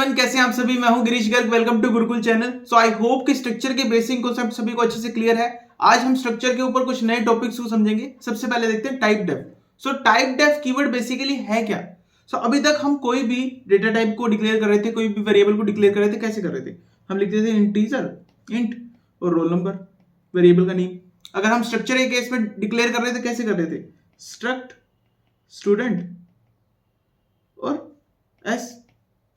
Everyone, कैसे हैं आप सभी। मैं हूं Girish Garg. Welcome to Gurukul channel. So I hope कि स्ट्रक्चर के बेसिक कॉन्सेप्ट सभी को अच्छे से क्लियर है। आज हम स्ट्रक्चर के ऊपर कुछ नए टॉपिक्स को समझेंगे। सबसे पहले देखते हैं typedef. So typedef keyword basically है क्या। अभी तक हम कोई भी डेटा टाइप को डिक्लेयर कर रहे थे, कोई भी वेरिएबल को डिक्लेयर कर रहे थे। कैसे कर रहे थे? हम लिखते थे इंटीजर, इंट और रोल नंबर, वेरिएबल का नेम। अगर हम स्ट्रक्चर के केस में डिक्लेयर कर रहे थे, कैसे कर रहे थे? स्ट्रक्ट स्टूडेंट और एस।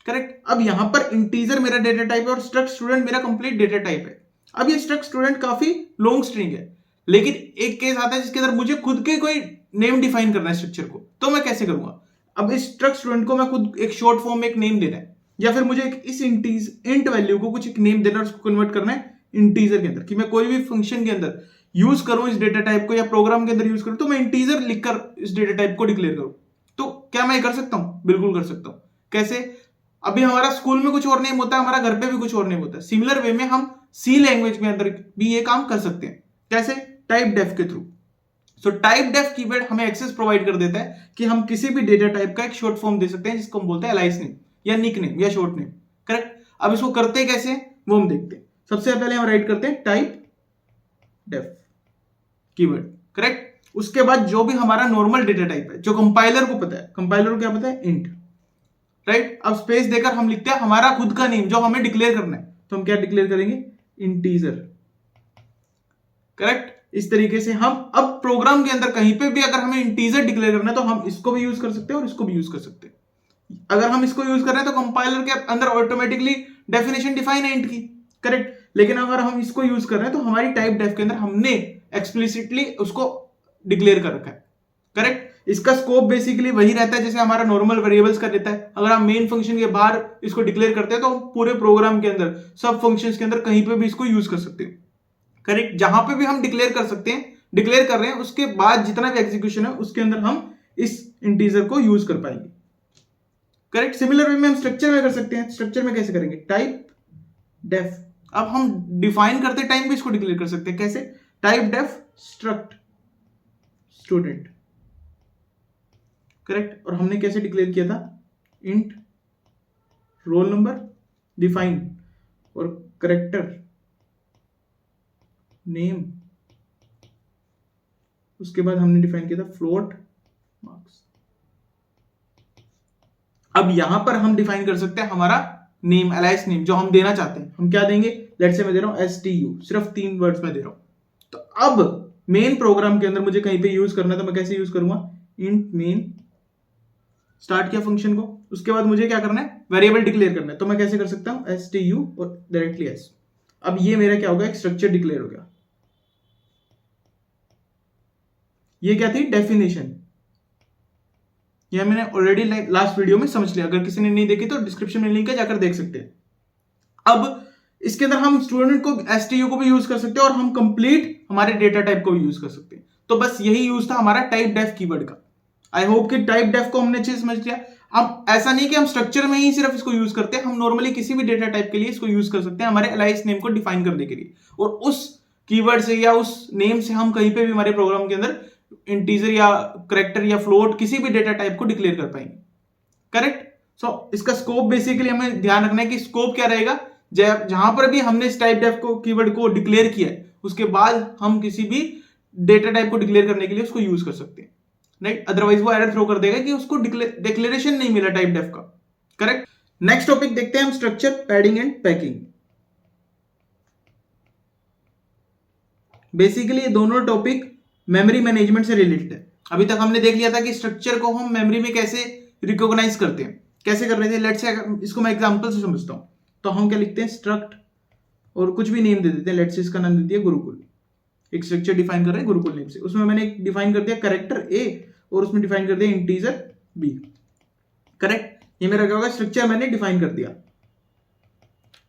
करेक्ट। अब यहां पर इंटीजर मेरा डेटा टाइप है और स्ट्रक्ट स्टूडेंट मेरा कंप्लीट डेटा टाइप है। अब ये स्ट्रक्ट स्टूडेंट काफी लॉन्ग स्ट्रिंग है, लेकिन एक केस आता है जिसके अंदर मुझे खुद के कोई नेम डिफाइन करना है स्ट्रक्चर को। तो मैं कैसे करूंगा? अब इस स्ट्रक्ट स्टूडेंट को मैं खुद एक शॉर्ट फॉर्म में एक नेम देना है, या फिर मुझे इस इंट वैल्यू को कुछ एक नेम देना है, उसको कन्वर्ट करना है इंटीजर के अंदर। कि मैं कोई भी फंक्शन के अंदर यूज करूं इस डेटा टाइप को, या प्रोग्राम के अंदर यूज करूं, तो मैं इंटीजर लिखकर इस डेटा टाइप को डिक्लेयर करूं। तो क्या मैं कर सकता हूं? बिल्कुल कर सकता हूं। कैसे? अभी हमारा स्कूल में कुछ और नेम होता है, हमारा घर पे भी कुछ और नेम होता है। सिमिलर वे में हम सी लैंग्वेज में अंदर भी ये काम कर सकते हैं। कैसे? टाइप डेफ के through. So typedef keyword हमें एक्सेस प्रोवाइड कर देता है कि हम किसी भी डेटा टाइप का एक शॉर्ट फॉर्म दे सकते हैं, जिसको हम बोलते हैं एलाइस नेम या निक नेम या शॉर्ट नेम। करेक्ट। अब इसको करते कैसे वो हम देखते हैं। सबसे पहले हम राइट करते हैं टाइप डेफ कीवर्ड। करेक्ट। उसके बाद जो भी हमारा नॉर्मल डेटा टाइप है, जो कंपाइलर को पता है, कंपाइलर को क्या पता है? इंट। राइट। अब स्पेस देकर हम लिखते हैं हमारा खुद का नेम जो हमें डिक्लेयर करना है। तो हम क्या डिक्लेयर करेंगे? इंटीजर। करेक्ट। इस तरीके से हम अब प्रोग्राम के अंदर कहीं पे भी अगर हमें इंटीजर डिक्लेयर करना है, तो हम इसको भी यूज कर सकते हैं और इसको भी यूज कर सकते हैं। अगर हम इसको यूज कर रहे हैं तो कंपाइलर के अंदर ऑटोमेटिकली डेफिनेशन डिफाइन है इंट की। करेक्ट। लेकिन अगर हम इसको यूज कर रहे हैं तो हमारी टाइप डेफ के अंदर हमने एक्सप्लिसिटली उसको डिक्लेयर कर रखा है। करेक्ट। इसका स्कोप बेसिकली वही रहता है जैसे हमारा नॉर्मल वेरिएबल्स का रहता है। अगर हम मेन फंक्शन के बाहर इसको डिक्लेयर करते हैं, तो हम पूरे प्रोग्राम के अंदर सब फंक्शंस के अंदर कहीं पे भी इसको यूज कर सकते हैं। करेक्ट। जहां पे भी हम डिक्लेयर कर सकते हैं, डिक्लेयर कर रहे हैं, उसके बाद जितना भी एग्जीक्यूशन है उसके अंदर हम इस इंटीजर को यूज कर पाएंगे। करेक्ट। सिमिलर वे में हम स्ट्रक्चर में कर सकते हैं। स्ट्रक्चर में कैसे करेंगे? Typedef. अब हम डिफाइन करते टाइम भी इसको डिक्लेयर कर सकते हैं। कैसे? Typedef struct student. Correct. और हमने कैसे डिक्लेयर किया था? इंट रोल नंबर डिफाइन और करेक्टर नेम। उसके बाद हमने डिफाइन किया था फ्लोट मार्क्स। अब यहां पर हम डिफाइन कर सकते हैं हमारा नेम, एलाइस नेम जो हम देना चाहते हैं। हम क्या देंगे? लेट्स से मैं दे रहा हूं STU, सिर्फ 3 वर्ड्स में दे रहा हूं। तो अब मेन प्रोग्राम के अंदर मुझे कहीं पे यूज करना है, तो मैं कैसे यूज करूंगा? Int main. स्टार्ट किया फंक्शन को, उसके बाद मुझे क्या करना है? वेरिएबल डिक्लेयर करना है। तो मैं कैसे कर सकता हूं? STU और डायरेक्टली S। अब ये मेरा क्या होगा? एक स्ट्रक्चर डिक्लेयर हो गया। ये क्या थी? डेफिनेशन। यह मैंने ऑलरेडी लास्ट वीडियो में समझ लिया। अगर किसी ने नहीं देखी तो डिस्क्रिप्शन में लिंक है, जाकर देख सकते हैं। अब इसके अंदर हम स्टूडेंट को STU को भी यूज कर सकते हैं और हम कंप्लीट हमारे डेटा टाइप को भी यूज कर सकते हैं। तो बस यही यूज था हमारा टाइप डेफ कीवर्ड का। आई होप कि टाइप डेफ को हमने अच्छे से समझ लिया। अब ऐसा नहीं कि हम स्ट्रक्चर में ही सिर्फ इसको यूज करते हैं, हम नॉर्मली किसी भी डेटा टाइप के लिए इसको यूज कर सकते हैं हमारे एलाइस नेम को डिफाइन करने के लिए। और उस कीवर्ड से या उस नेम से हम कहीं पे भी हमारे प्रोग्राम के अंदर इंटीजर या करेक्टर या फ्लोट किसी भी डेटा टाइप को डिक्लेयर कर पाएंगे। करेक्ट। सो इसका स्कोप बेसिकली हमें ध्यान रखना है कि स्कोप क्या रहेगा। जहां पर भी हमने इस टाइप डेफ को कीवर्ड को डिक्लेयर किया है, उसके बाद हम किसी भी डेटा टाइप को डिक्लेयर करने के लिए उसको यूज कर सकते हैं। राइट। अदरवाइज वो एरर थ्रो कर देगा कि उसको डिक्लेरेशन नहीं मिला टाइप डेफ का। करेक्ट। नेक्स्ट टॉपिक देखते हैं हम, structure, padding and packing. Basically ये दोनों टॉपिक मेमोरी मैनेजमेंट से रिलेटेड है। अभी तक हमने देख लिया था कि स्ट्रक्चर को हम मेमोरी में कैसे रिकॉग्नाइज करते हैं, कैसे कर रहे थे। लेट्स से इसको मैं एग्जांपल से समझता हूं। तो हम क्या लिखते हैं? स्ट्रक्ट और कुछ भी नेम दे देते हैं। लेट्स से इसका नाम दे दिया गुरुकुल। एक स्ट्रक्चर डिफाइन कर रहे हैं गुरुकुल नेम से। उसमें मैंने डिफाइन कर दिया करेक्टर A और उसमें डिफाइन कर दिया इंटीजर B। करेक्ट। ये मेरा क्या होगा? स्ट्रक्चर मैंने डिफाइन कर दिया।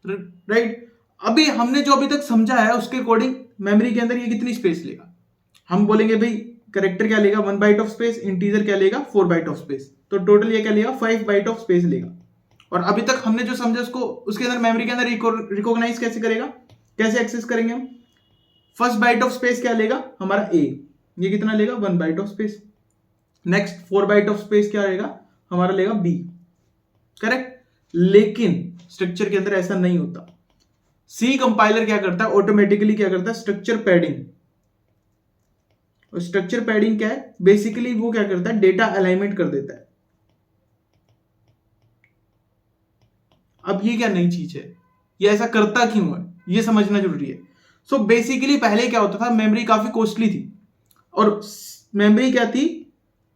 राइट। अभी हमने जो अभी तक समझा है उसके अकॉर्डिंग मेमोरी के अंदर ये कितनी स्पेस लेगा? हम बोलेंगे भाई करेक्टर क्या लेगा? 1 बाइट ऑफ स्पेस। इंटीजर क्या लेगा? 4 बाइट ऑफ स्पेस। तो टोटल ये क्या लेगा? 5 बाइट ऑफ स्पेस लेगा। और अभी तक हमने जो समझा उसको उसके अंदर मेमोरी के अंदर रिकॉग्नाइज कैसे करेगा, कैसे एक्सेस करेंगे हम? फर्स्ट बाइट ऑफ स्पेस क्या लेगा? हमारा A। ये कितना लेगा? 1 byte of space. Next 4 byte of space क्या लेगा? हमारा लेगा B। करेक्ट। लेकिन स्ट्रक्चर के अंदर ऐसा नहीं होता। सी कंपाइलर क्या करता है, ऑटोमेटिकली क्या करता है, स्ट्रक्चर पैडिंग। और स्ट्रक्चर पैडिंग क्या है, बेसिकली वो क्या करता है, डेटा अलाइनमेंट कर देता है। अब ये क्या नई चीज है, ये ऐसा करता क्यों है, ये समझना जरूरी है। सो बेसिकली पहले क्या होता था, मेमोरी काफी कॉस्टली थी और मेमोरी क्या थी,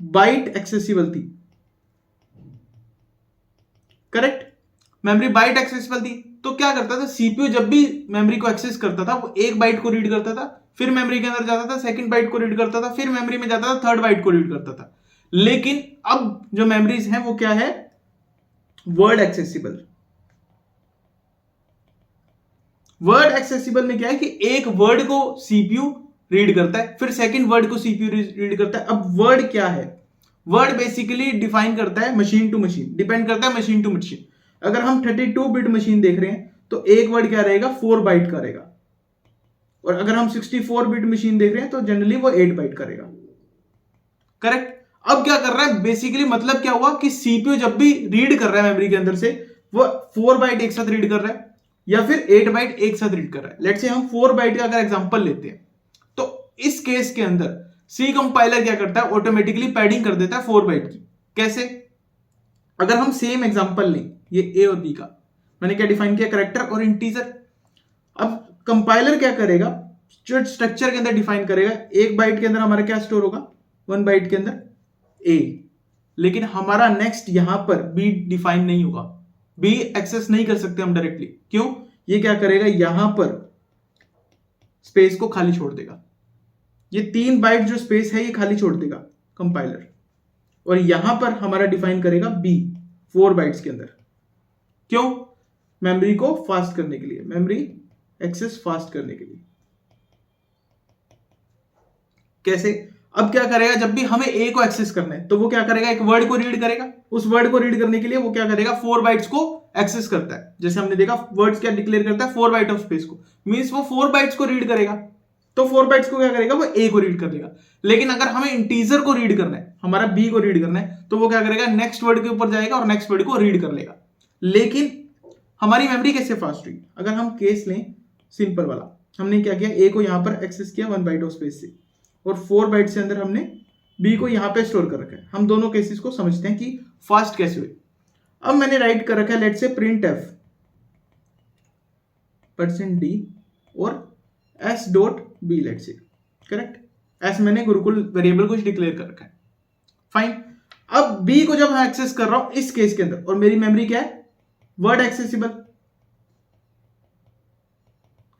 बाइट एक्सेसिबल थी। करेक्ट, मेमोरी बाइट एक्सेसिबल थी। तो क्या करता था, सीपीयू जब भी मेमोरी को एक्सेस करता था वो एक बाइट को रीड करता था, फिर मेमोरी के अंदर जाता था, सेकंड बाइट को रीड करता था, फिर मेमोरी में जाता था, थर्ड बाइट को रीड करता था। लेकिन अब जो मेमोरीज हैं वो क्या है, वर्ड एक्सेसिबल। वर्ड एक्सेसिबल में क्या है कि एक वर्ड को सीपीयू रीड करता है, फिर सेकंड वर्ड को सीपीयू रीड करता है। अब वर्ड क्या है, वर्ड बेसिकली डिफाइन करता है मशीन टू मशीन, डिपेंड करता है मशीन टू मशीन। अगर हम 32 बिट मशीन देख रहे हैं तो एक वर्ड क्या रहेगा, 4 बाइट का रहेगा। और अगर हम 64 बिट मशीन देख रहे हैं तो जनरली वो 8 बाइट का रहेगा। करेक्ट। अब क्या कर रहा है, बेसिकली मतलब क्या हुआ कि सीपीयू जब भी रीड कर रहा है मेमोरी के अंदर से, वो 4 बाइट एक साथ रीड कर रहा है या फिर 8 बाइट एक साथ रीड कर रहा है। लेट्स से हम 4 बाइट का अगर एग्जांपल लेते हैं तो इस केस के अंदर सी कंपाइलर क्या करता है, ऑटोमेटिकली पैडिंग कर देता है 4 बाइट की। कैसे, अगर हम सेम एग्जांपल लें, ये ए और बी का, मैंने क्या डिफाइन किया, कैरेक्टर और इंटीजर। अब कंपाइलर क्या करेगा, जो स्ट्रक्चर के अंदर डिफाइन करेगा, एक बाइट के अंदर हमारा क्या स्टोर होगा, 1 बाइट के अंदर ए। लेकिन हमारा नेक्स्ट यहां पर बी डिफाइन नहीं होगा, बी एक्सेस नहीं कर सकते हम डायरेक्टली। क्यों, ये क्या करेगा, यहां पर स्पेस को खाली छोड़ देगा। ये 3 बाइट जो स्पेस है ये खाली छोड़ देगा कंपाइलर, और यहां पर हमारा डिफाइन करेगा बी 4 बाइट्स के अंदर। क्यों, मेमोरी को फास्ट करने के लिए, मेमोरी एक्सेस फास्ट करने के लिए। कैसे, अब क्या करेगा, जब भी हमें ए को एक्सेस करना है तो वो क्या करेगा, एक वर्ड को रीड करेगा। उस वर्ड को रीड करने के लिए वो क्या करेगा, 4 बाइट्स को एक्सेस करता है। जैसे हमने देखा वर्ड्स क्या डिक्लेयर करता है, 4 बाइट ऑफ स्पेस को, मींस वो 4 बाइट्स को रीड करेगा। तो 4 बाइट्स को क्या करेगा, वो ए को रीड कर देगा। लेकिन अगर हमें इंटीजर को रीड करना है, हमारा बी को रीड करना है, तो वो क्या करेगा, नेक्स्ट वर्ड के ऊपर जाएगा और नेक्स्ट वर्ड को रीड कर लेगा। लेकिन हमारी मेमोरी कैसे फास्ट हुई, अगर हम केस लें सिंपल वाला, हमने क्या किया, ए को यहां पर एक्सेस किया 1 बाइट ऑफ स्पेस से, और 4 बाइट से अंदर हमने बी को यहां पे स्टोर कर रखा है। हम दोनों केसेस को समझते हैं कि फास्ट कैसे हुए। अब मैंने राइट कर रखा है, let's say printf %d और s dot b, let's say. Correct, s मैंने गुरुकुल वेरिएबल कुछ डिक्लेयर कर रखा है। फाइन। अब बी को जब मैं एक्सेस कर रहा हूं इस केस के अंदर, और मेरी मेमोरी क्या है, वर्ड एक्सेसिबल।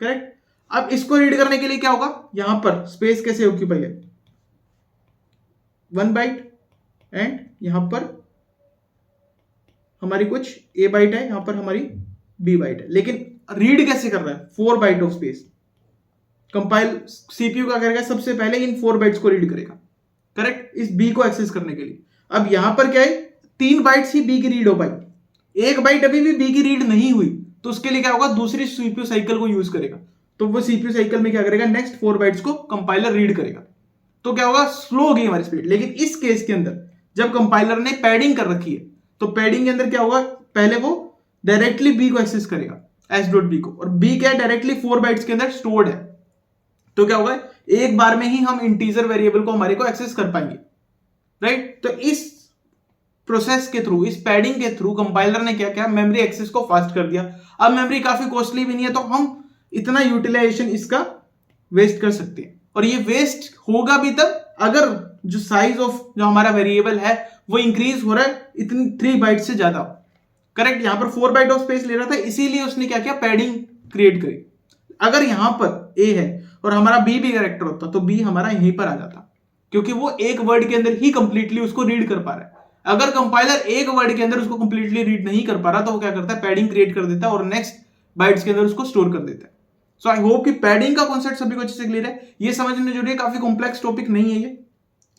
करेक्ट। अब इसको रीड करने के लिए क्या होगा, यहां पर स्पेस कैसे ऑक्यूपाई है, 1 बाइट, एंड यहां पर हमारी कुछ ए बाइट है, यहां पर हमारी बी बाइट है। लेकिन रीड कैसे कर रहा है, 4 byte of space. Compile CPU क्या करेगा, सबसे पहले इन 4 बाइट्स को रीड करेगा। करेक्ट, इस बी को एक्सेस करने के लिए। अब यहां पर क्या है, 3 बाइट्स ही बी की रीड हो पाई, 1 बाइट अभी भी बी की रीड नहीं हुई, तो उसके लिए क्या होगा, दूसरी सीपीयू साइकिल को यूज करेगा। तो वो सीपीयू साइकिल में क्या करेगा, नेक्स्ट 4 बाइट्स को कंपाइलर रीड करेगा। तो क्या होगा, स्लो होगी हमारी स्पीड। लेकिन इस केस के अंदर जब कंपाइलर ने पैडिंग कर रखी है, तो पैडिंग के अंदर क्या होगा, पहले वो डायरेक्टली बी को एक्सेस करेगा, एस डॉट बी को, और बी क्या है, डायरेक्टली 4 बाइट्स के अंदर स्टोर्ड है। तो क्या होगा, एक बार में ही हम इंटीजर वेरिएबल को हमारे को एक्सेस कर पाएंगे। राइट। तो इस प्रोसेस के थ्रू, इस पैडिंग के थ्रू कंपाइलर ने क्या किया, मेमोरी एक्सेस को फास्ट कर दिया। अब मेमोरी काफी कॉस्टली भी नहीं है, तो हम इतना यूटिलाइजेशन इसका वेस्ट कर सकते हैं। और ये वेस्ट होगा भी तब अगर जो साइज ऑफ जो हमारा वेरिएबल है वो इंक्रीज हो रहा है इतनी 3 बाइट से ज्यादा। करेक्ट, यहां पर 4 बाइट ऑफ स्पेस ले रहा था, इसीलिए उसने क्या किया, पैडिंग क्रिएट करी। अगर यहां पर ए है और हमारा बी भी कैरेक्टर होता तो बी हमारा यहीं पर आ जाता, क्योंकि वो एक वर्ड के अंदर ही कंप्लीटली उसको रीड कर पा रहा है। अगर कंपाइलर एक वर्ड के अंदर उसको कंप्लीटली रीड नहीं कर पा रहा तो वो क्या करता है, पैडिंग क्रिएट कर देता है और नेक्स्ट बाइट्स के अंदर उसको स्टोर कर देता है। सो आई होप कि पैडिंग का कॉन्सेप्ट सभी को अच्छे से क्लियर है। ये समझने जरूरी है, काफी कॉम्प्लेक्स टॉपिक नहीं है ये।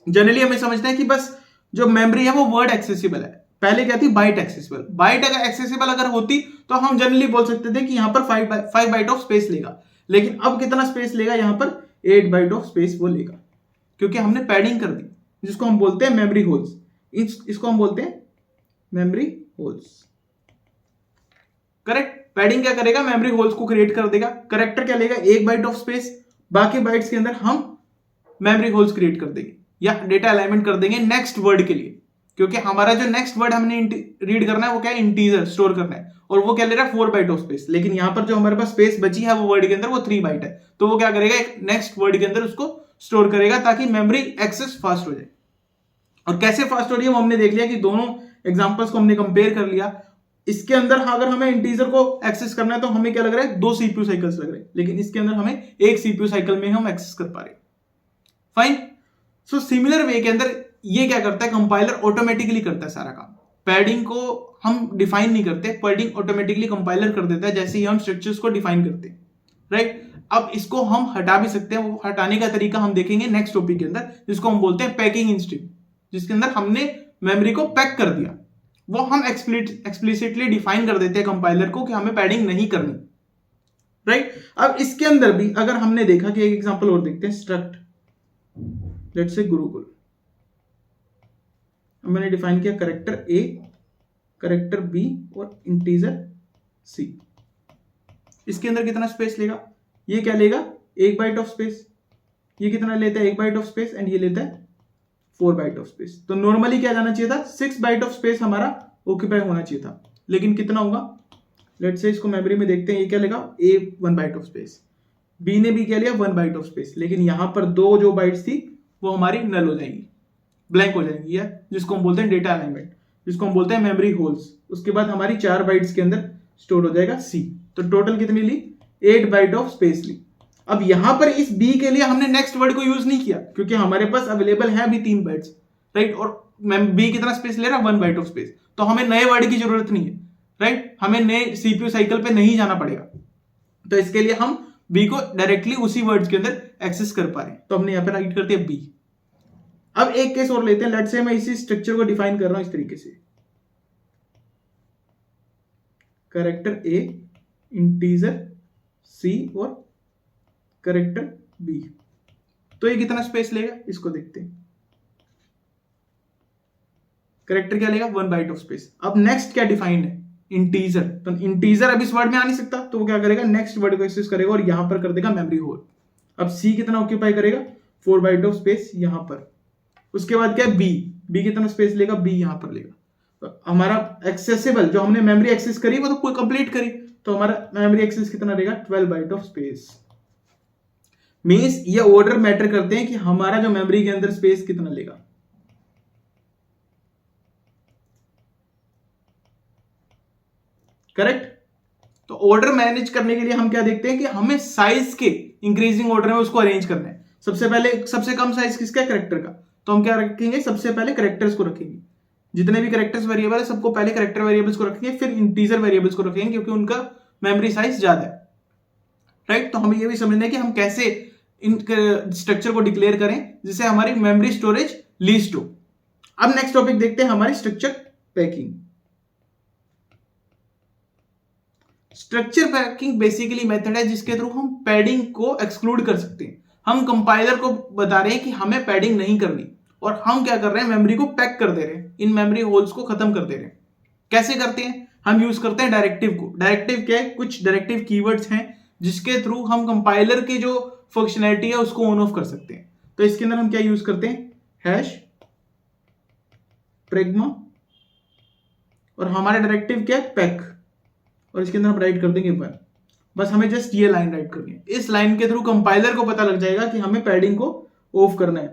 जनरली हमें समझते हैं कि बस जो मेमोरी है वो वर्ड एक्सेसिबल है, पहले क्या थी, बाइट एक्सेसिबल। बाइट अगर एक्सेसिबल अगर होती तो हम जनरली बोल सकते थे कि यहां पर 5 बाइट ऑफ स्पेस लेगा। लेकिन अब कितना स्पेस लेगा, यहां पर 8 बाइट ऑफ स्पेस वो लेगा, क्योंकि हमने पैडिंग कर दी, जिसको हम बोलते हैं मेमोरी होल्स। इसको हम बोलते हैं मेमोरी होल्स। करेक्ट। पैडिंग क्या करेगा, मेमोरी होल्स को क्रिएट कर देगा। करेक्टर क्या लेगा, 1 बाइट ऑफ स्पेस, बाकी बाइट्स के अंदर हम मेमोरी होल्स क्रिएट कर देंगे या डेटा अलाइनमेंट कर देंगे नेक्स्ट वर्ड के लिए, क्योंकि हमारा जो नेक्स्ट वर्ड हमने रीड करना है वो क्या है, इंटीजर स्टोर करना है, और वो क्या ले रहा है 4 बाइट ऑफ स्पेस। लेकिन यहां पर जो हमारे पास स्पेस बची है वो वर्ड के अंदर वो 3 बाइट है, तो वो क्या करेगा, एक नेक्स्ट वर्ड के अंदर उसको स्टोर करेगा ताकि मेमोरी एक्सेस फास्ट हो जाए। और कैसे फास्ट हो रही है वो हमने देख लिया कि दोनों एग्जांपल्स को हमने कंपेयर कर लिया। इसके अंदर अगर हमें इंटीजर को एक्सेस करना है तो हमें क्या लग रहा है, 2 सीपीयू साइकिल्स लग रहे हैं, लेकिन इसके अंदर हमें 1 सीपीयू साइकिल में हम एक्सेस कर पा रहे हैं। फाइन। सो सिमिलर वे के अंदर ये क्या करता है, कंपाइलर ऑटोमेटिकली करता है सारा काम। पैडिंग को हम डिफाइन नहीं करते, पैडिंग ऑटोमेटिकली कंपाइलर कर देता है जैसे ही हम स्ट्रक्चर्स को डिफाइन करते हैं, राइट। अब इसको हम हटा भी सकते हैं, वो हटाने का तरीका हम देखेंगे नेक्स्ट टॉपिक के अंदर, जिसको हम बोलते हैं पैकिंग इंस्टेंट, जिसके अंदर हमने मेमोरी को पैक कर दिया। वो हम एक्सप्लिसिटली डिफाइन कर देते हैं कंपाइलर को कि हमें पैडिंग नहीं करनी, राइट। अब इसके अंदर भी अगर हमने देखा कि एक एग्जांपल और देखते हैं, स्ट्रक्ट लेट्स से गुरुकुल, मैंने डिफाइन किया करेक्टर ए, करेक्टर बी और इंटीजर सी। इसके अंदर कितना स्पेस लेगा, ये क्या लेगा, 1 बाइट ऑफ स्पेस। ये कितना लेता है, 1 बाइट ऑफ स्पेस, एंड ये लेता है 4 बाइट ऑफ स्पेस। तो नॉर्मली क्या जाना चाहिए था, 6 बाइट ऑफ स्पेस हमारा ऑक्यूपाई होना चाहिए था, लेकिन कितना होगा, लेट्स से इसको मेमोरी में देखते हैं। ये क्या लेगा, ए 1 बाइट ऑफ स्पेस, बी ने भी क्या लिया 1 बाइट ऑफ स्पेस, लेकिन यहां पर 2 जो बाइट्स थी वो हमारी नल हो जाएंगी, ब्लैंक हो जाएंगी, या जिसको हम बोलते हैं डेटा अलाइनमेंट, जिसको हम बोलते हैं मेमोरी होल्स। उसके बाद हमारी 4 बाइट्स के अंदर स्टोर हो जाएगा सी। तो टोटल कितनी ली, 8 बाइट ऑफ स्पेस ली। अब यहां पर इस बी के लिए हमने नेक्स्ट वर्ड को यूज नहीं किया, क्योंकि हमारे पास अवेलेबल है अभी 3 बाइट्स, राइट। और बी कितना स्पेस ले रहा है, 1 बाइट ऑफ स्पेस, तो हमें नए वर्ड की जरूरत नहीं है, राइट। हमें नए सीपीयू साइकिल पे नहीं जाना पड़ेगा, तो इसके लिए हम बी को डायरेक्टली उसी वर्ड के अंदर एक्सेस कर पा रहे हैं। तो हमने यहां पर राइट कर दिया बी। अब एक केस और लेते हैं, लेट्स से मैं इसी स्ट्रक्चर को डिफाइन कर रहा हूं इस तरीके से, कैरेक्टर ए, इंटीजर सी और कैरेक्टर बी। तो ये कितना स्पेस लेगा, इसको देखते हैं। कैरेक्टर क्या लेगा, 1 बाइट ऑफ स्पेस। अब नेक्स्ट क्या डिफाइंड है, इंटीजर। तो इंटीजर अब इस वर्ड में आ नहीं सकता, तो वो क्या करेगा, नेक्स्ट वर्ड को एक्सेस करेगा और यहां पर कर देगा मेमोरी होल। अब सी कितना ऑक्यूपाई करेगा, 4 बाइट ऑफ स्पेस यहां पर। उसके बाद क्या है, बी कितना स्पेस लेगा, बी यहां पर लेगा। तो हमारा एक्सेसिबल जो हमने मेमोरी एक्सेस करी वो तो कंप्लीट करी, तो हमारा मेमोरी एक्सेस कितना रहेगा, 12 बाइट ऑफ स्पेस। मींस ये ऑर्डर मैटर करते हैं कि हमारा जो मेमोरी के अंदर स्पेस कितना लेगा। करेक्ट। तो ऑर्डर मैनेज करने के लिए हम क्या देखते हैं कि हमें साइज के इंक्रीजिंग ऑर्डर में उसको अरेंज करना है। सबसे पहले सबसे कम साइज किसका, कैरेक्टर का, तो हम क्या रखेंगे, सबसे पहले कैरेक्टर्स को रखेंगे। जितने भी कैरेक्टर्स वेरिएबल है सबको पहले कैरेक्टर वेरिएबल्स को रखेंगे, फिर इंटीजर वेरिएबल्स को रखेंगे, क्योंकि उनका मेमोरी साइज ज्यादा है, राइट। तो हमें यह भी समझना है कि हम कैसे इन स्ट्रक्चर को डिक्लेयर करें जिससे हमारी मेमोरी स्टोरेज लीस्ट हो। अब नेक्स्ट टॉपिक देखते हैं, हमारी structure packing. Structure packing basically method है जिसके थ्रू हम पैडिंग को एक्सक्लूड कर सकते हैं। हम कंपाइलर को बता रहे हैं कि हमें पैडिंग नहीं करनी, और हम क्या कर रहे हैं, मेमोरी को पैक कर दे रहे हैं, इन मेमोरी होल्स को खत्म कर दे रहे हैं। कैसे करते हैं, हम यूज करते हैं डायरेक्टिव को। डायरेक्टिव क्या है, कुछ डायरेक्टिव कीवर्ड्स हैं जिसके थ्रू हम कंपाइलर की जो फंक्शनैलिटी है उसको ऑन ऑफ कर सकते हैं। तो इसके अंदर हम क्या यूज करते हैं, हैश, प्रेग्मा, और हमारा डायरेक्टिव क्या है, पैक, और इसके अंदर हम राइट कर देंगे 1। बस हमें जस्ट ये लाइन राइट करनी है। इस लाइन के थ्रू कंपाइलर को पता लग जाएगा कि हमें पैडिंग को ऑफ करना है,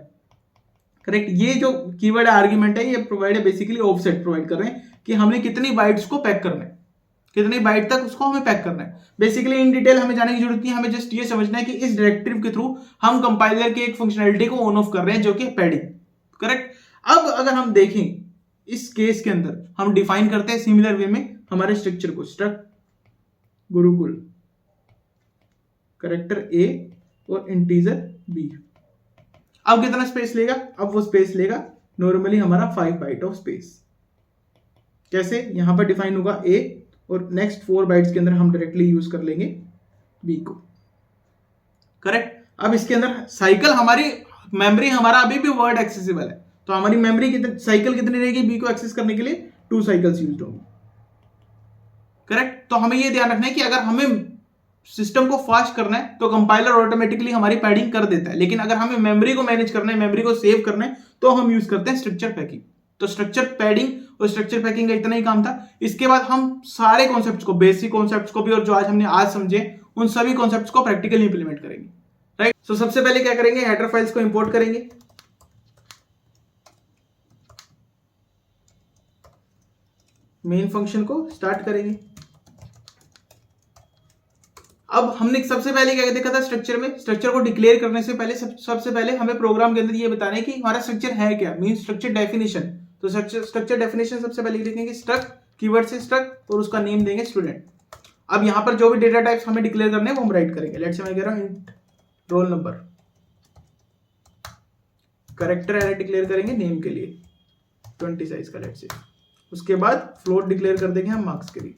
करेक्ट। ये जो कीवर्ड आर्ग्यूमेंट है ये प्रोवाइड है बेसिकली ऑफसेट प्रोवाइड कर रहे हैं कि हमने कितनी बाइट्स को पैक करना है, कितनी बाइट तक उसको हमें पैक करना है। बेसिकली इन डिटेल हमें जाने की जरूरत नहीं है, हमें जस्ट ये समझना है कि इस डायरेक्टिव के थ्रू हम कंपाइलर की एक फंक्शनैलिटी को ऑन ऑफ कर रहे हैं जो कि पैडिंग, करेक्ट। अब अगर हम देखें इस केस के अंदर हम डिफाइन करते हैं सिमिलर वे में हमारे स्ट्रक्चर को, स्ट्रक्ट गुरुकुल, कैरेक्टर ए और इंटीजर बी। अब कितना स्पेस लेगा, अब वो स्पेस लेगा नॉर्मली हमारा 5 बाइट ऑफ स्पेस। कैसे, यहां पर डिफाइन होगा ए और नेक्स्ट 4 बाइट्स के अंदर हम डायरेक्टली यूज कर लेंगे बी को, करेक्ट। अब इसके अंदर साइकिल हमारी मेमोरी हमारा अभी भी वर्ड एक्सेसिबल है, तो हमारी मेमोरी साइकिल कितनी रहेगी बी को एक्सेस करने के लिए, 2 साइकिल्स यूज होंगी। करेक्ट। तो हमें ये ध्यान रखना है कि अगर हमें सिस्टम को फास्ट करना है तो कंपाइलर ऑटोमेटिकली हमारी पैडिंग कर देता है, लेकिन अगर हमें मेमोरी को मैनेज करना है, मेमोरी को सेव करना है, तो हम यूज करते हैं स्ट्रक्चर पैकिंग। तो स्ट्रक्चर पैडिंग और स्ट्रक्चर पैकिंग का इतना ही काम था। इसके बाद हम सारे कॉन्सेप्ट्स को, बेसिक कॉन्सेप्ट्स को भी और जो आज हमने आज समझे उन सभी कॉन्सेप्ट्स को प्रैक्टिकली इंप्लीमेंट करेंगे, राइट। सो सबसे पहले क्या करेंगे, हेडर फाइल्स को इंपोर्ट करेंगे। मेन फंक्शन को स्टार्ट करेंगे। अब हमने सबसे पहले क्या देखा था स्ट्रक्चर में, स्ट्रक्चर को डिक्लेयर करने से पहले सबसे पहले हमें प्रोग्राम के अंदर ये बताना है कि हमारा स्ट्रक्चर है क्या, मीन स्ट्रक्चर डेफिनेशन। तो स्ट्रक्चर डेफिनेशन सबसे पहले लिखेंगे स्ट्रक्ट, कीवर्ड से स्ट्रक्ट, और उसका नेम देंगे स्टूडेंट। अब यहां पर जो भी डेटा टाइप्स हमें डिक्लेयर करने हैं वो हम राइट करेंगे। लेट्स से मैं कह रहा हूं int roll number, character error declare करेंगे नेम के लिए 20 साइज का, लेट्स से। उसके बाद फ्लोट डिक्लेयर कर देंगे हम मार्क्स के लिए,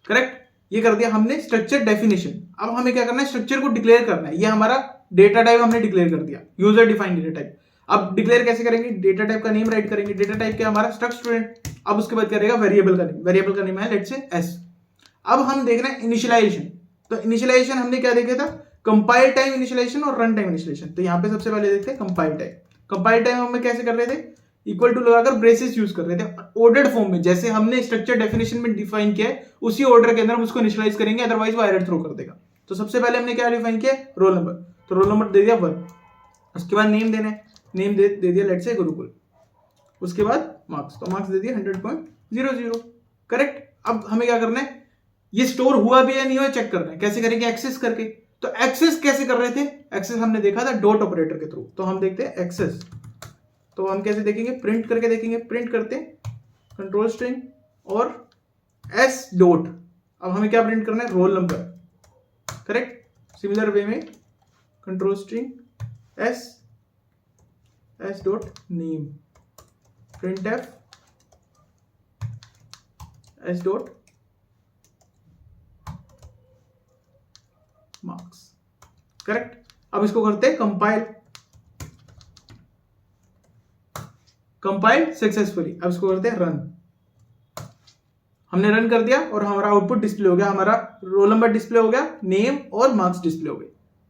करेक्ट। ये कर दिया हमने स्ट्रक्चर डेफिनेशन। अब हमें क्या करना है, स्ट्रक्चर को डिक्लेयर करना है। ये हमारा डेटा टाइप हमने डिक्लेयर कर दिया, यूजर डिफाइंड डेटा टाइप। अब डिक्लेयर कैसे करेंगे, डेटा टाइप का नेम राइट करेंगे। डेटा टाइप क्या हमारा स्ट्रक्ट स्टूडेंट। अब उसके बाद क्या रहेगा, वेरिएबल का नेम। वेरिएबल का नेम है लेट्स से एस। अब हम देख रहे हैं इनिशियलाइजेशन। तो इनिशियलाइजेशन हमने क्या देखा था, कंपाइल टाइम इनिशियलाइजेशन और रन टाइम इनिशियलाइजेशन। तो यहाँ पे सबसे पहले देखते हैं कंपाइल टाइम। कंपाइल टाइम हम कैसे कर रहे थे, इक्वल टू लगाकर ब्रेसेस यूज कर रहे थे ऑर्डर्ड फॉर्म में, जैसे हमने स्ट्रक्चर डेफिनेशन में डिफाइन किया है उसी ऑर्डर के अंदर हम उसको इनिशियलाइज करेंगे, अदरवाइज वो एरर थ्रो कर देगा। तो सबसे पहले हमने क्या डिफाइन किया, रोल नंबर। तो रोल नंबर दे दिया 1। उसके बाद नेम देना है, नेम दे दिया लेट्स से गुरुकुल। उसके बाद मार्क्स, तो मार्क्स दे दिया 100.00, करेक्ट। अब हमें क्या करना है, ये स्टोर हुआ भी है नहीं हुआ चेक करना है। कैसे करेंगे, एक्सेस करके। तो एक्सेस कैसे कर रहे थे, एक्सेस हमने देखा था डॉट ऑपरेटर के थ्रू। तो हम देखते हैं एक्सेस, तो हम कैसे देखेंगे, प्रिंट करके देखेंगे। प्रिंट करते हैं कंट्रोल स्ट्रिंग और एस डॉट। अब हमें क्या प्रिंट करना है, roll number, correct. Similar way में control string S dot name, print F S dot marks, correct. अब इसको करते हैं कंपाइल, कंपाइल सक्सेसफुली। अब इसको करते हैं रन। हमने रन कर दिया और हमारा आउटपुट डिस्प्ले हो गया, हमारा रोल नंबर डिस्प्ले हो गया, नेम और मार्क्स डिस्प्ले हो गए,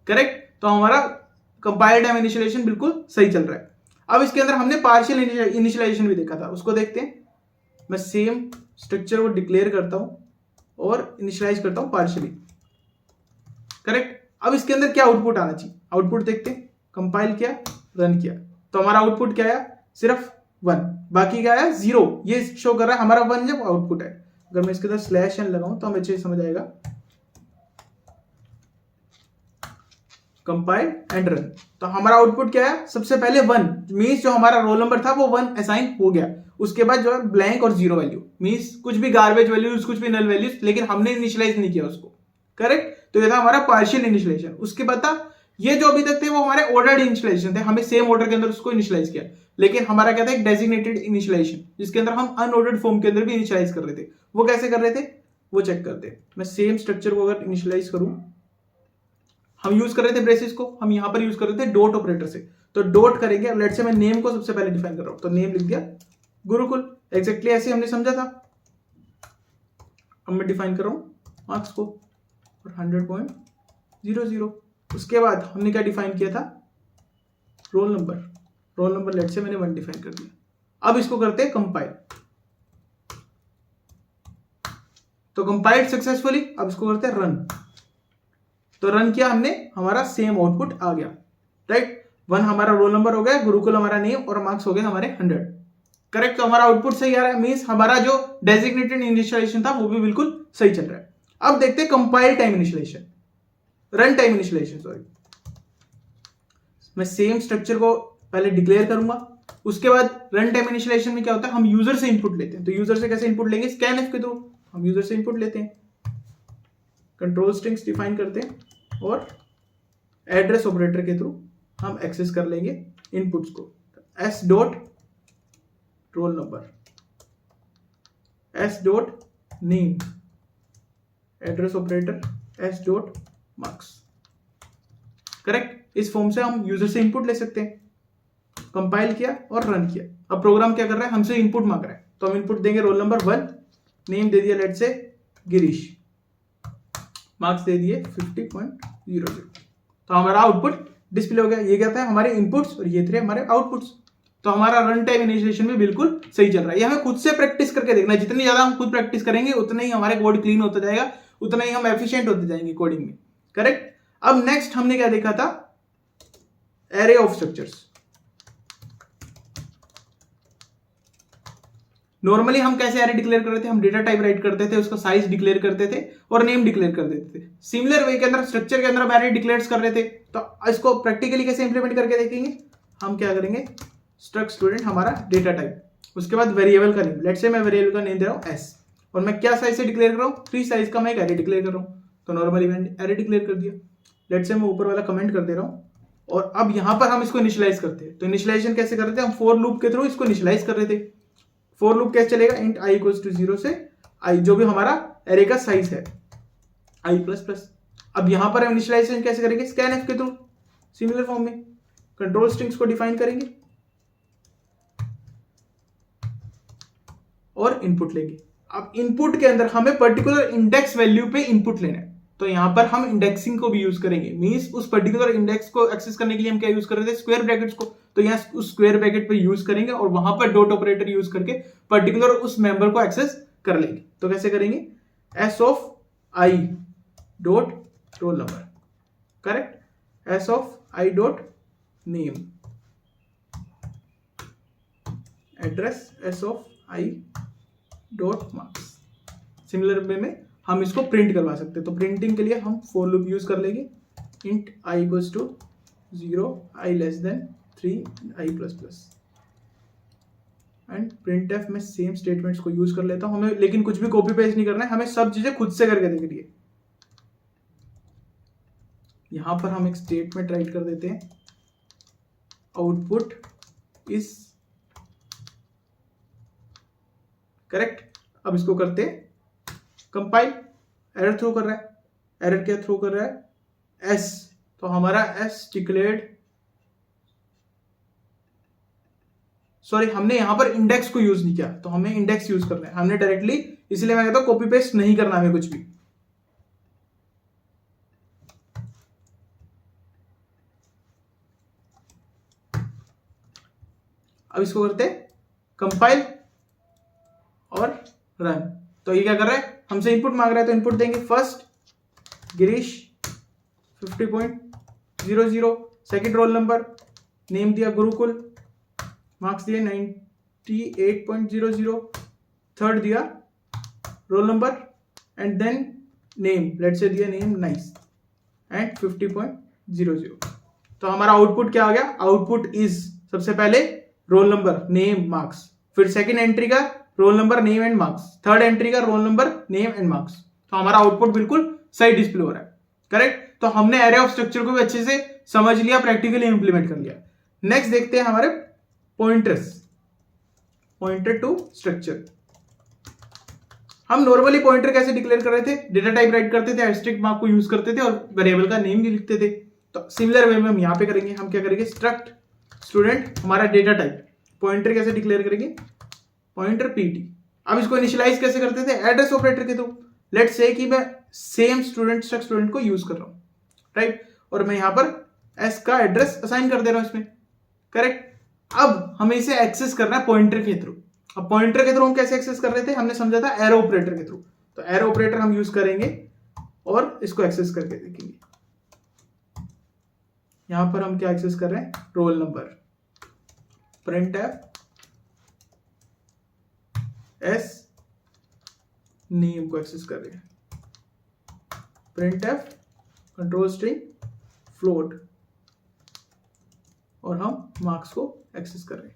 करेक्ट। तो हमारा कंपाइल टाइम इनिशियलाइजेशन बिल्कुल सही चल रहा है। अब इसके अंदर हमने पार्शियल इनिशियलाइजेशन भी देखा था, उसको देखते हैं। मैं सेम स्ट्रक्चर को डिक्लेयर करता हूं और इनिशियलाइज करता हूं पार्शियली, करेक्ट। अब इसके अंदर क्या आउटपुट आना चाहिए, आउटपुट देखते हैं। कंपाइल किया, रन किया, तो हमारा आउटपुट क्या आया, सिर्फ 1, बाकी क्या है 0। ये शो कर रहा है हमारा 1 जब आउटपुट है। अगर मैं इसके अंदर स्लैश एन लगाऊं तो हमें अच्छे से समझ आएगा। कंपाइल एंड रन, तो हमारा आउटपुट क्या है, सबसे पहले 1 मींस जो हमारा रोल नंबर था वो 1 असाइन हो गया। उसके बाद जो है ब्लैंक और 0 वैल्यू, मींस कुछ भी गार्बेज वैल्यूज, कुछ भी नल वैल्यूज, लेकिन हमने इनिशियलाइज नहीं किया उसको, करेक्ट। तो ये था हमारा पार्शियल इनिशियलाइजेशन। उसके बाद था ये जो अभी तक थे वो हमारे ऑर्डर्ड इनिशियलाइजेशन थे, हमें सेम ऑर्डर के अंदर उसको इनिशियलाइज किया। लेकिन हमारा क्या था, एक डेजिग्नेटेड इनिशियलाइजेशन, जिसके अंदर हम अनऑर्डर्ड फॉर्म के अंदर भी इनिशियलाइज कर रहे थे। वो कैसे कर रहे थे, वो चेक करते हैं। मैं सेम स्ट्रक्चर को अगर इनिशियलाइज करूं, हम यूज कर रहे थे ब्रेसेस को, हम यहां पर यूज कर रहे थे डॉट ऑपरेटर से। तो डॉट करेंगे, लेट्स से मैं नेम को सबसे पहले डिफाइन कर रहा हूं, तो नेम लिख दिया गुरुकुल, एग्जैक्टली ऐसे हमने समझा था। अब मैं डिफाइन कर रहा हूं मार्क्स को और 100.00। उसके बाद हमने क्या डिफाइन किया था, roll number. Roll number let say मैंने 1 डिफाइन कर दिया। अब इसको करते हैं कंपाइल, तो कंपाइल्ड सक्सेसफुली। अब इसको करते हैं रन, तो रन किया हमने, हमारा सेम आउटपुट आ गया, राइट। 1 हमारा रोल नंबर हो गया, गुरुकुल हमारा नेम और मार्क्स हो गए हमारे 100, करेक्ट। तो हमारा आउटपुट सही आ रहा है, मींस हमारा जो डेजिग्नेटेड इनिशियलाइजेशन था वो भी बिल्कुल सही चल रहा है। अब देखते हैं compile time initialisation, run time initialisation, sorry. मैं सेम स्ट्रक्चर को पहले डिक्लेयर करूंगा, उसके बाद रन टाइम इनिशियलाइजेशन में क्या होता है, हम यूजर से इनपुट लेते हैं। तो यूजर से कैसे इनपुट लेंगे, स्कैनएफ के थ्रू हम यूजर से इनपुट लेते हैं, कंट्रोल स्ट्रिंग्स डिफाइन करते हैं और एड्रेस ऑपरेटर के थ्रू हम एक्सेस कर लेंगे इनपुट्स को। S dot roll number, S dot name, address operator S dot marks, correct. इस फॉर्म से हम यूजर से इनपुट ले सकते हैं। कंपाइल किया और रन किया। अब प्रोग्राम क्या कर रहा है, हमसे इनपुट मांग रहा है, तो हम इनपुट देंगे रोल नंबर 1, नेम दे दिया लेट से गिरीश, मार्क्स दे दिए 50.00। तो हमारा आउटपुट डिस्प्ले हो गया। ये क्या था, हमारे इनपुट्स और ये थे हमारे आउटपुट्स। तो हमारा रन टाइम इनिशिएशन भी बिल्कुल सही चल रहा है। ये हमें खुद से प्रैक्टिस करके देखना है। जितनी ज्यादा हम खुद प्रैक्टिस करेंगे उतना ही हमारे कोड क्लीन होता जाएगा, उतना ही हम एफिशिएंट होते जाएंगे कोडिंग में। करेक्ट। अब नेक्स्ट हमने क्या देखा था, एरे ऑफ स्ट्रक्चर्स। नॉर्मली हम कैसे एरे डिक्लेयर कर रहे थे, हम डेटा टाइप राइट करते थे, उसका साइज डिक्लेयर करते थे और नेम डिक्लेयर कर देते थे। सिमिलर वे के अंदर स्ट्रक्चर के अंदर हम एरे डिक्लेयर कर रहे थे। तो इसको प्रैक्टिकली कैसे इंप्लीमेंट करके देखेंगे, हम क्या करेंगे, स्ट्रक्ट स्टूडेंट हमारा डेटा टाइप, उसके बाद वेरिएबल का नेम, लेट्स से मैं वेरिएबल का नेम दे रहा हूं एस, और मैं क्या साइज से डिक्लेयर कर रहा हूं, 3 साइज का मैं एक एरे डिक्लेयर कर रहा हूं। तो नॉर्मली मैंने एरे डिक्लेयर कर दिया। लेट्स से मैं ऊपर वाला कमेंट कर दे रहा हूं, और अब यहां पर हम इसको इनिशियलाइज करते हैं। तो इनिशियलाइजेशन कैसे कर रहे थे, हम फॉर लूप के थ्रू इसको इनिशियलाइज कर रहे थे। फॉर लूप कैसे चलेगा, इंट i इक्वल्स टू 0 से i, जो भी हमारा एरे का साइज है i प्लस प्लस। अब यहां पर हम इनिशियलाइजेशन कैसे करेंगे, स्कैनफ के थ्रू, सिमिलर फॉर्म में कंट्रोल स्ट्रिंग्स को डिफाइन करेंगे और इनपुट लेंगे। अब इनपुट के अंदर हमें पर्टिकुलर इंडेक्स वैल्यू पे इनपुट लेना है। तो यहां पर हम इंडेक्सिंग को भी यूज करेंगे, मींस उस पर्टिकुलर इंडेक्स को एक्सेस करने के लिए हम क्या यूज कर रहे थे, स्क्वायर ब्रैकेट्स को। तो यहाँ उस स्क्वायर ब्रैकेट पे यूज करेंगे और वहां पर डॉट ऑपरेटर यूज करके पर्टिकुलर उस मेंबर को एक्सेस कर लेंगे। तो कैसे करेंगे, S of I dot roll number, correct, S of I dot name, address S of I dot marks. Similar way में हम इसको प्रिंट करवा सकते हैं। तो प्रिंटिंग के लिए हम फॉर लूप यूज कर लेंगे, int i equals to 0, i less than 3, i plus plus, and printf में सेम स्टेटमेंट्स को यूज कर लेता हूं। हमें लेकिन कुछ भी कॉपी पेस्ट नहीं करना है, हमें सब चीजें खुद से करके देख रही है। यहां पर हम एक स्टेटमेंट राइट कर देते हैं, आउटपुट इज करेक्ट। अब इसको करते हैं कंपाइल, एरर थ्रो कर रहा है, एरर क्या थ्रो कर रहा है, एस। तो हमारा एस डिक्लेयर्ड, सॉरी हमने यहां पर इंडेक्स को यूज नहीं किया, तो हमें इंडेक्स यूज करना है हमने डायरेक्टली, इसलिए मैं कहता हूं कॉपी पेस्ट नहीं करना हमें कुछ भी। अब इसको करते हैं कंपाइल और रन। तो ये क्या कर रहा है, हमसे इनपुट मांग रहा है, तो इनपुट देंगे first Girish 50.00, second roll number, name दिया गुरुकुल, मार्क्स दिए 98.00, थर्ड दिया roll number and then name, let's say दिया नेम नाइस एंड 50.00। तो हमारा आउटपुट क्या आ गया, आउटपुट इज सबसे पहले रोल नंबर नेम मार्क्स, फिर सेकंड एंट्री का roll number name and marks, third entry का roll number name and marks. तो हमारा आउटपुट बिल्कुल सही डिस्प्ले हो रहा है, करेक्ट। तो हमने एरे ऑफ स्ट्रक्चर को भी अच्छे से समझ लिया, प्रैक्टिकली इंप्लीमेंट कर लिया। नेक्स्ट देखते हैं हमारे पॉइंटर्स, पॉइंटर टू स्ट्रक्चर। हम नॉर्मली पॉइंटर कैसे डिक्लेयर कर रहे थे, डेटा टाइप राइट करते थे, एस्ट्रिक मार्क को यूज करते थे और वेरिएबल का नेम भी लिखते थे। तो सिमिलर वे में हम यहां पे करेंगे, हम क्या करेंगे, स्ट्रक्ट स्टूडेंट हमारा डेटा टाइप, पॉइंटर कैसे डिक्लेयर करेंगे, पॉइंटर पीटी। अब इसको इनिशियलाइज कैसे करते थे, एड्रेस ऑपरेटर के थ्रू। लेट्स से कि मैं सेम स्टूडेंट स्ट्रक्ट स्टूडेंट को यूज कर रहा हूं, राइट, और मैं यहां पर एस का एड्रेस असाइन कर दे रहा हूं इसमें, करेक्ट। अब हमें इसे एक्सेस करना है पॉइंटर के थ्रू। अब पॉइंटर के थ्रू हम कैसे एक्सेस कर रहे थे, हमने समझा था एरो ऑपरेटर के थ्रू। तो एरो ऑपरेटर हम यूज करेंगे और इसको एक्सेस करके देखेंगे। यहां पर हम क्या एक्सेस कर रहे हैं, roll number, print S name को एक्सेस कर रहे हैं, print F control string float, और हम मार्क्स को एक्सेस कर रहे हैं,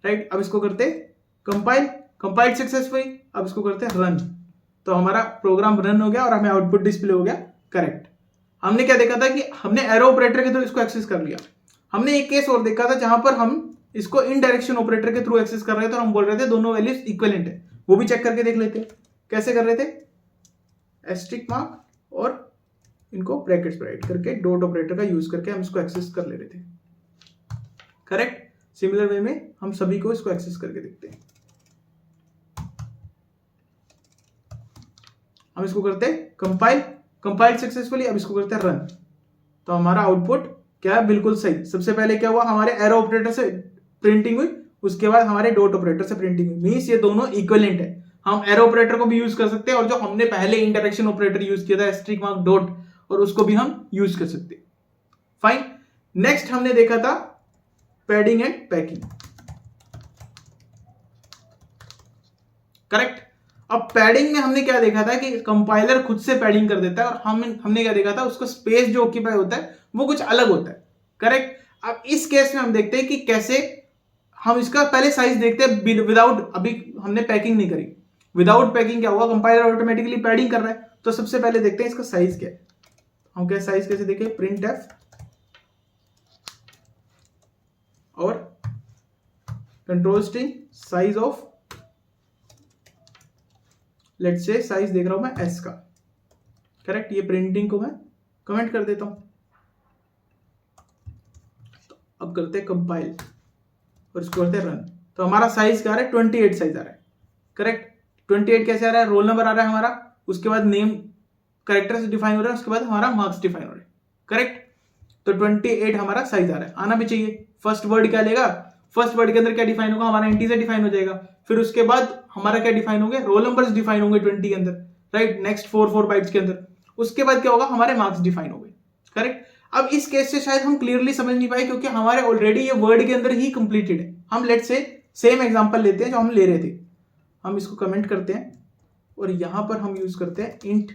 राइट। अब इसको करते कंपाइल, कंपाइल सक्सेसफुली। अब इसको करते हैं रन। तो हमारा प्रोग्राम रन हो गया और हमें आउटपुट डिस्प्ले हो गया, करेक्ट। हमने क्या देखा था कि हमने एरो ऑपरेटर के थ्रू इसको एक्सेस कर लिया। हमने एक केस और देखा था जहां पर हम इसको इनडायरेक्शन ऑपरेटर के थ्रू एक्सेस कर रहे थे और हम बोल रहे थे दोनों वैल्यूज इक्विवेलेंट है। वो भी चेक करके देख लेते हैं कैसे कर रहे थे, एस्ट्रिक मार्क और इनको ब्रैकेट्स राइट करके डॉट ऑपरेटर का यूज करके हम इसको एक्सेस कर ले रहे थे, करेक्ट। सिमिलर वे में हम सभी को इसको एक्सेस करके देखते हैं। हम इसको करते हैं कंपाइल सक्सेसफुली। अब इसको करते हैं रन, तो हमारा आउटपुट क्या है, बिल्कुल सही। सबसे पहले क्या हुआ, हमारे एरो ऑपरेटर से प्रिंटिंग हुई, उसके बाद हमारे डॉट ऑपरेटर से प्रिंटिंग हुई। मींस ये दोनों इक्विवेलेंट है। हम एरो ऑपरेटर को भी यूज कर सकते हैं और जो हमने पहले इंटरेक्शन ऑपरेटर यूज किया था एस्ट्रिक मार्क डॉट, और उसको भी हम यूज कर सकते हैं। फाइन। नेक्स्ट हमने देखा था पैडिंग एंड पैकिंग, करेक्ट। अब पैडिंग में हमने क्या देखा था कि कंपाइलर खुद से पैडिंग कर देता है, और हमने क्या देखा था, उसका स्पेस जो ऑक्यूपाई होता है वो कुछ अलग होता है, करेक्ट। अब इस केस में हम देखते हैं कि कैसे हम इसका पहले साइज देखते हैं विदाउट, अभी हमने पैकिंग नहीं करी। विदाउट पैकिंग क्या होगा, कंपाइलर ऑटोमेटिकली पैडिंग कर रहा है। तो सबसे पहले देखते हैं इसका साइज क्या है। हम क्या साइज कैसे देखें, प्रिंट एफ और control string size of, let's say size देख रहा हूं मैं एस का, करेक्ट। ये प्रिंटिंग को मैं कमेंट कर देता हूं। तो अब करते हैं कंपाइल और इसको करते हैं रन। तो हमारा साइज क्या आ रहा है, 28 साइज आ रहा है, करेक्ट। 28 कैसे आ रहा है, रोल नंबर आ रहा है हमारा, उसके बाद नेम कैरेक्टर से डिफाइन हो रहा है, उसके बाद हमारा मार्क्स डिफाइन हो रहा है, करेक्ट। तो 28 हमारा साइज आ रहा है, आना भी चाहिए। फर्स्ट वर्ड क्या लेगा, फर्स्ट वर्ड के अंदर क्या डिफाइन होगा, हमारा इंटीजर डिफाइन हो जाएगा। फिर उसके बाद हमारा क्या डिफाइन होंगे, रोल नंबर्स डिफाइन होंगे 20 के अंदर, राइट। नेक्स्ट 4 बाइट्स के अंदर। उसके बाद क्या होगा, हमारे मार्क्स डिफाइन हो गए, करेक्ट। अब इस केस से शायद हम क्लियरली समझ नहीं पाए, क्योंकि हमारे ऑलरेडी ये वर्ड के अंदर ही कंप्लीटेड है। हम लेट्स से सेम एग्जांपल लेते हैं जो हम ले रहे थे। हम इसको कमेंट करते हैं और यहां पर हम यूज करते हैं इंट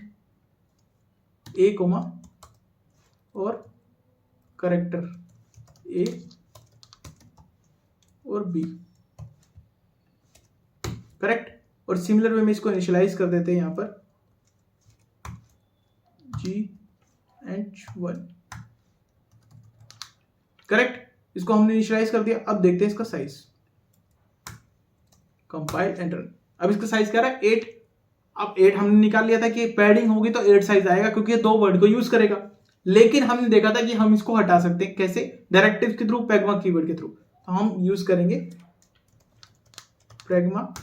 ए कोमा और करेक्टर ए और बी, करेक्ट। और सिमिलर वे में इसको इनिशियलाइज कर देते हैं यहां पर GH1, करेक्ट। इसको हमने इनिशियलाइज कर दिया। अब देखते हैं इसका साइज, कंपाइल एंड रन। अब इसका साइज क्या रहा है, 8। अब 8 हमने निकाल लिया था कि पैडिंग होगी तो 8 साइज आएगा, क्योंकि ये 2 वर्ड को यूज करेगा। लेकिन हमने देखा था कि हम इसको हटा सकते हैं, कैसे, डायरेक्टिव के थ्रू, पैगमा कीवर्ड के थ्रू। तो हम यूज करेंगे पैगमा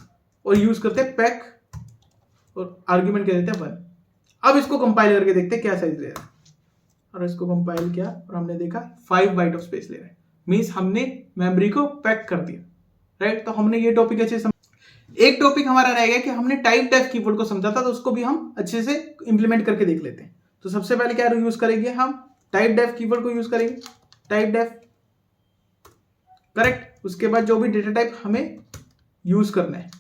और यूज करते हैं पैक और आर्ग्यूमेंट कह देते हैं 1। अब इसको कंपाइल करके देखते हैं क्या साइज ले रहा है, और इसको कंपाइल किया और हमने देखा 5 बाइट ऑफ स्पेस ले रहा है। मींस हमने मेमोरी को पैक कर दिया, राइट। तो हमने ये टॉपिक अच्छे से एक टॉपिक हमारा रह गया कि हमने टाइप डेफ कीवर्ड को समझा था, तो उसको भी हम अच्छे से इंप्लीमेंट करके देख लेते हैं। तो सबसे पहले क्या यूज करेंगे, हम टाइप डेफ कीवर्ड को यूज करेंगे, टाइप डेफ, करेक्ट। उसके बाद जो भी डेटा टाइप हमें यूज करना है,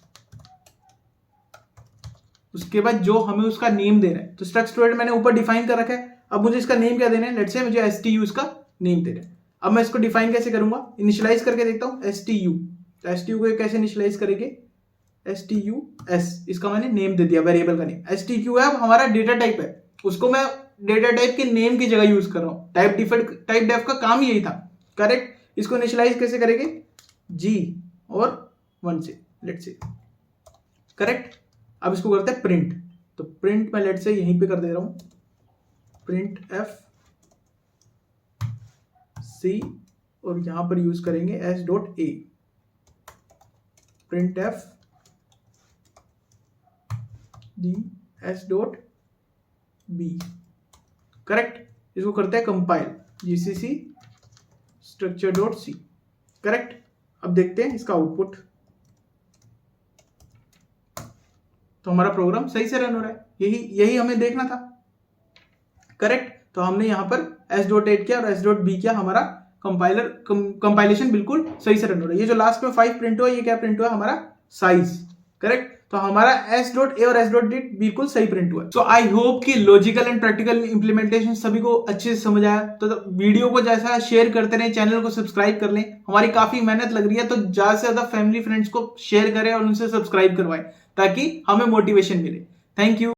उसके बाद जो हमें उसका नेम देना है। तो स्ट्रक्ट स्टूडेंट मैंने ऊपर डिफाइन कर रखा है। अब मुझे इसका नेम क्या देना है, लेट्स से मुझे STU इसका नेम देना है। अब मैं इसको डिफाइन कैसे करूंगा, इनिशियलाइज करके देखता हूं STU। तो STU को कैसे इनिशियलाइज करेंगे, STUS, इसका मैंने नेम दे दिया, वेरिएबल का नेम। STQ है, अब हमारा डेटा टाइप है, उसको मैं डेटा टाइप के नेम की जगह यूज कर रहा हूं। टाइप डेफ का काम यही था, करेक्ट। इसको इनिशियलाइज कैसे करेंगे, G और 1 से, लेट्स से, करेक्ट। अब इसको करते हैं प्रिंट। तो प्रिंट मैं लेट्स से यहीं पे कर दे रहा हूं, प्रिंट F C, और यहां पर यूज करेंगे S.A, print F D S.B, correct. इसको करते हैं कंपाइल, GCC structure.c, करेक्ट। अब देखते हैं इसका आउटपुट। तो हमारा प्रोग्राम सही से रन हो रहा है, यही हमें देखना था, करेक्ट। तो हमने यहां पर S.8 किया और S.B किया, हमारा कंपाइलेशन बिल्कुल सही से रन हो रहा है। ये जो लास्ट में 5 प्रिंट हुआ, ये क्या प्रिंट हुआ, हमारा साइज, करेक्ट। तो हमारा S.A और S.D बिल्कुल सही प्रिंट हुआ है। सो आई होप कि लॉजिकल एंड प्रैक्टिकल इंप्लीमेंटेशन सभी को अच्छे से समझ आया। तो वीडियो को जैसा शेयर करते रहे, चैनल को सब्सक्राइब कर लें, हमारी काफी मेहनत लग रही है। तो ज्यादा से ज्यादा फैमिली फ्रेंड्स को शेयर करें और उनसे सब्सक्राइब करवाएं, ताकि हमें मोटिवेशन मिले। Thank you.